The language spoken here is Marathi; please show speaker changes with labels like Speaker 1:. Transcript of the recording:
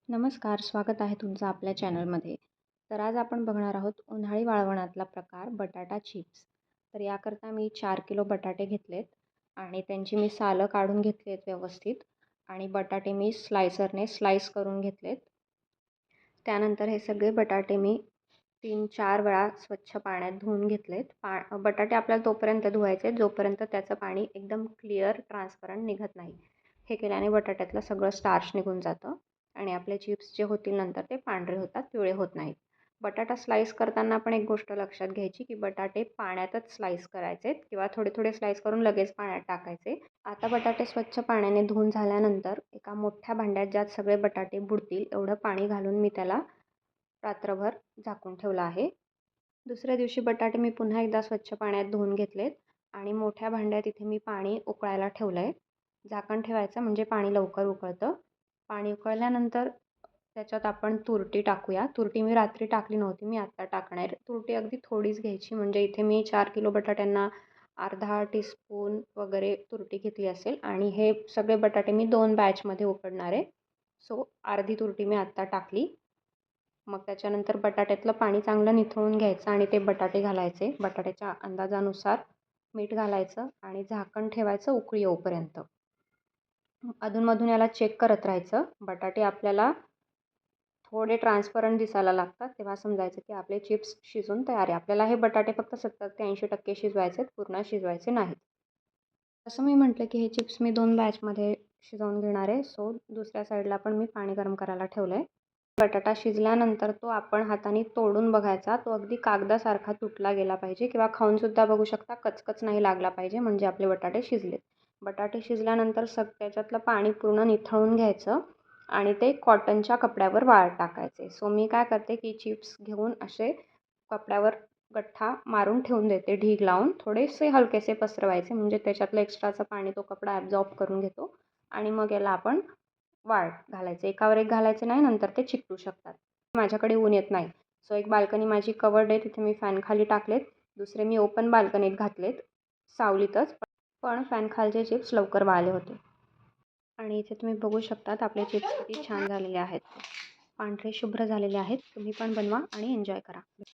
Speaker 1: नमस्कार, स्वागत आहे तुमचं आपल्या चॅनलमध्ये. तर आज आपण बघणार आहोत उन्हाळी वाळवणातला प्रकार बटाटा चिप्स. तर याकरता मी 4 किलो बटाटे घेतलेत आणि त्यांची मी सालं काढून घेतली आहेत व्यवस्थित आणि बटाटे मी स्लायसरने स्लाईस करून घेतलेत. त्यानंतर हे सगळे बटाटे मी 3-4 वेळा स्वच्छ पाण्यात धुवून घेतलेत. बटाटे आपल्याला तोपर्यंत धुवायचे जोपर्यंत त्याचं पाणी एकदम क्लिअर ट्रान्सपरंट निघत नाही. हे केल्याने बटाट्यातलं सगळं स्टार्च निघून जातं आणि आपले चिप्स जे होतील नंतर ते पांढरे होतात, पिवळे होत नाहीत. बटाटा स्लाईस करताना पण एक गोष्ट लक्षात घ्यायची की बटाटे पाण्यातच स्लाईस करायचे किंवा थोडे थोडे स्लाईस करून लगेच पाण्यात टाकायचे. आता बटाटे स्वच्छ पाण्याने धुवून झाल्यानंतर एका मोठ्या भांड्यात ज्यात सगळे बटाटे बुडतील एवढं पाणी घालून मी त्याला रात्रभर झाकून ठेवलं आहे. दुसऱ्या दिवशी बटाटे मी पुन्हा एकदा स्वच्छ पाण्यात धुवून घेतलेत आणि मोठ्या भांड्यात इथे मी पाणी उकळायला ठेवलं आहे. झाकण ठेवायचं म्हणजे पाणी लवकर उकळतं. पाणी उकळल्यानंतर त्याच्यात आपण तुरटी टाकूया. तुरटी मी रात्री टाकली नव्हती, मी आत्ता टाकणार. तुरटी अगदी थोडीच घ्यायची, म्हणजे इथे मी 4 किलो बटाट्यांना अर्धा टीस्पून वगैरे तुरटी घेतली असेल आणि हे सगळे बटाटे मी 2 बॅचमध्ये उकडणार आहे. सो अर्धी तुरटी मी आत्ता टाकली. मग त्याच्यानंतर बटाट्यातलं पाणी चांगलं निथळून घ्यायचं आणि ते बटाटे घालायचे. बटाट्याच्या अंदाजानुसार मीठ घालायचं आणि झाकण ठेवायचं उकळी येऊपर्यंत. अधूनमधून याला चेक करत राहायचं. बटाटे आपल्याला थोडे ट्रान्सपरंट दिसायला लागतात तेव्हा समजायचं की आपले चिप्स शिजून तयार आहे. आपल्याला हे बटाटे फक्त 70 ते 80% शिजवायचे आहेत, पूर्ण शिजवायचे नाहीत. जसं मी म्हटलं की हे चिप्स मी 2 बॅचमध्ये शिजवून घेणार आहे. सो दुसऱ्या साईडला पण मी पाणी गरम करायला ठेवलं आहे. बटाटा शिजल्यानंतर तो आपण हाताने तोडून बघायचा. तो अगदी कागदासारखा तुटला गेला पाहिजे किंवा खाऊनसुद्धा बघू शकता, कचकच नाही लागला पाहिजे, म्हणजे आपले बटाटे शिजलेत. बटाटे शिजल्यानंतर त्याच्यातलं पाणी पूर्ण निथळून घ्यायचं आणि ते कॉटनच्या कपड्यावर वाळत टाकायचे. सो मी काय करते की चिप्स घेऊन असे कपड्यावर गठ्ठा मारून ठेवून देते, ढीग लावून. थोडेसे हलकेसे पसरवायचे म्हणजे त्याच्यातलं एक्स्ट्राचं पाणी तो कपडा ॲब्झॉर्ब करून घेतो आणि मग याला आपण वाळत घालायचं. एकावर एक घालायचे नाही, नंतर ते चिकटू शकतात. माझ्याकडे ऊन येत नाही, सो एक बाल्कनी माझी कवर्ड आहे, तिथे मी फॅन खाली टाकलेत. दुसरे मी ओपन बाल्कनीत घातलेत, सावलीतच. पण फॅन खालचे चिप्स लवकर वाळले होते. आणि इथे तुम्ही बघू शकतात आपले चिप्स किती छान झालेले आहेत. पांढरे शुभ्र झालेले आहेत. तुम्ही पण बनवा आणि एन्जॉय करा.